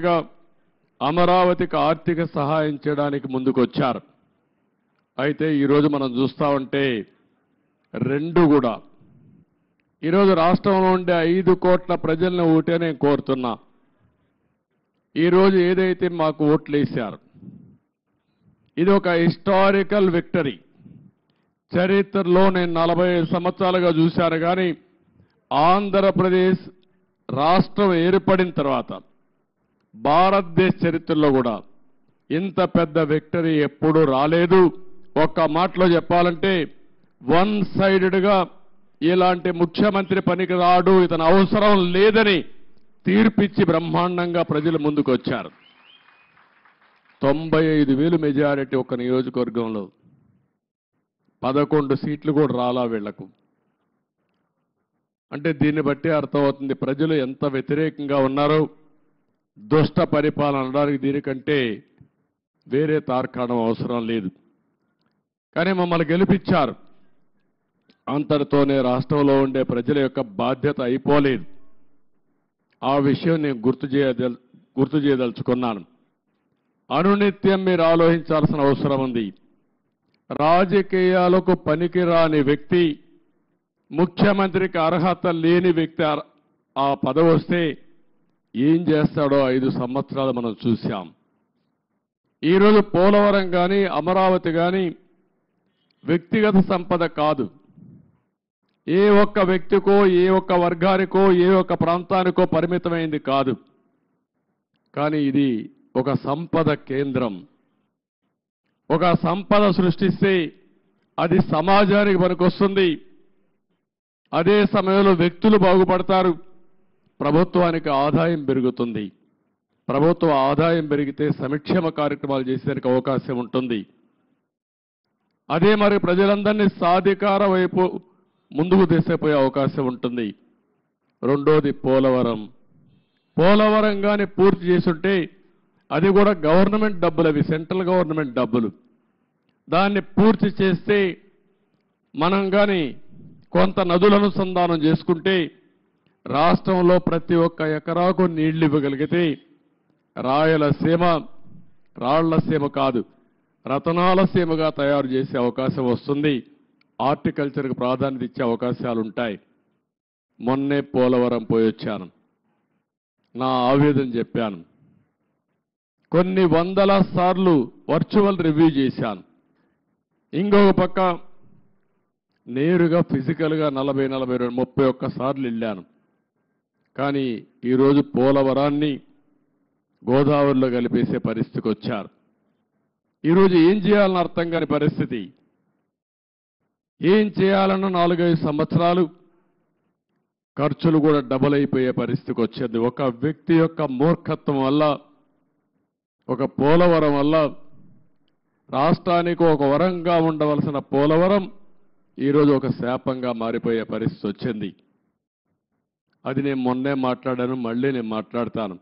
చెప్పినట్టుగా అమరావతికి ఆర్థిక సహాయం చేయడానికి ముందుకొచ్చారు. అయితే ఈరోజు మనం చూస్తా ఉంటే రెండు కూడా ఈరోజు రాష్ట్రంలో ఉండే 5 కోట్ల ప్రజలను ఓటే నేను కోరుతున్నా. ఈరోజు ఏదైతే మాకు ఓట్లు వేశారు ఇది ఒక హిస్టారికల్ విక్టరీ. చరిత్రలో నేను 45 సంవత్సరాలుగా చూశాను కానీ ఆంధ్రప్రదేశ్ రాష్ట్రం ఏర్పడిన తర్వాత భారతదేశ చరిత్రలో కూడా ఇంత పెద్ద విక్టరీ ఎప్పుడూ రాలేదు. ఒక్క మాటలో చెప్పాలంటే వన్ సైడెడ్గా ఇలాంటి ముఖ్యమంత్రి పనికి రాడు, ఇతను అవసరం లేదని తీర్పిచ్చి బ్రహ్మాండంగా ప్రజలు ముందుకు వచ్చారు. 95,000 మెజారిటీ ఒక నియోజకవర్గంలో 11 సీట్లు కూడా రాలా వీళ్లకు. అంటే దీన్ని బట్టి అర్థమవుతుంది ప్రజలు ఎంత వ్యతిరేకంగా ఉన్నారో. దుష్ట పరిపాలన అనడానికి దీనికంటే వేరే తార్కాణం అవసరం లేదు. కానీ మమ్మల్ని గెలిపించారు. అంతటితోనే రాష్ట్రంలో ఉండే ప్రజల యొక్క బాధ్యత అయిపోలేదు. ఆ విషయం నేను గుర్తు చేయదలుచుకున్నాను. అనునిత్యం మీరు ఆలోచించాల్సిన అవసరం ఉంది. రాజకీయాలకు పనికిరాని వ్యక్తి, ముఖ్యమంత్రికి అర్హత లేని వ్యక్తి ఆ పదవి వస్తే ఏం చేస్తాడో 5 సంవత్సరాలు మనం చూశాం. ఈరోజు పోలవరం కానీ అమరావతి కానీ వ్యక్తిగత సంపద కాదు. ఏ ఒక్క వ్యక్తికో, ఏ ఒక్క వర్గానికో, ఏ ఒక్క ప్రాంతానికో పరిమితమైంది కాదు. కానీ ఇది ఒక సంపద కేంద్రం. ఒక సంపద సృష్టిస్తే అది సమాజానికి పనికొస్తుంది. అదే సమయంలో వ్యక్తులు బాగుపడతారు. ప్రభుత్వానికి ఆదాయం పెరుగుతుంది. ప్రభుత్వ ఆదాయం పెరిగితే సంక్షేమ కార్యక్రమాలు చేసేందుకు అవకాశం ఉంటుంది. అదే మరి ప్రజలందరినీ సాధికార వైపు ముందుకు తీసుకుపోయే అవకాశం ఉంటుంది. రెండోది పోలవరం కానీ పూర్తి చేసుంటే అది కూడా గవర్నమెంట్ డబ్బులు, అవి సెంట్రల్ గవర్నమెంట్ డబ్బులు. దాన్ని పూర్తి చేస్తే మనం కానీ కొంత నదుల అనుసంధానం చేసుకుంటే రాష్ట్రంలో ప్రతి ఒక్క ఎకరాకు నీళ్లు ఇవ్వగలిగితే రాయలసీమ రాళ్లసీమ కాదు రతనాల సీమగా తయారు చేసే అవకాశం వస్తుంది. హార్టికల్చర్కి ప్రాధాన్యత ఇచ్చే అవకాశాలు ఉంటాయి. మొన్నే పోలవరం పోయొచ్చాను. నా ఆవేదన చెప్పాను. కొన్ని వందల సార్లు వర్చువల్ రివ్యూ చేశాను. ఇంకొక పక్క నేరుగా ఫిజికల్గా 40, 42, 31 సార్లు వెళ్ళాను. కానీ ఈరోజు పోలవరాన్ని గోదావరిలో కలిపేసే పరిస్థితికి వచ్చారు. ఈరోజు ఏం చేయాలని అర్థం కాని పరిస్థితి. ఏం చేయాలన్న 4-5 సంవత్సరాలు ఖర్చులు కూడా డబుల్ అయిపోయే పరిస్థితికి వచ్చింది. ఒక వ్యక్తి యొక్క మూర్ఖత్వం వల్ల, ఒక పోలవరం వల్ల రాష్ట్రానికి ఒక వరంగా ఉండవలసిన పోలవరం ఈరోజు ఒక శాపంగా మారిపోయే పరిస్థితి వచ్చింది. అది నేను మొన్నే మాట్లాడాను, మళ్ళీ నేను మాట్లాడతాను.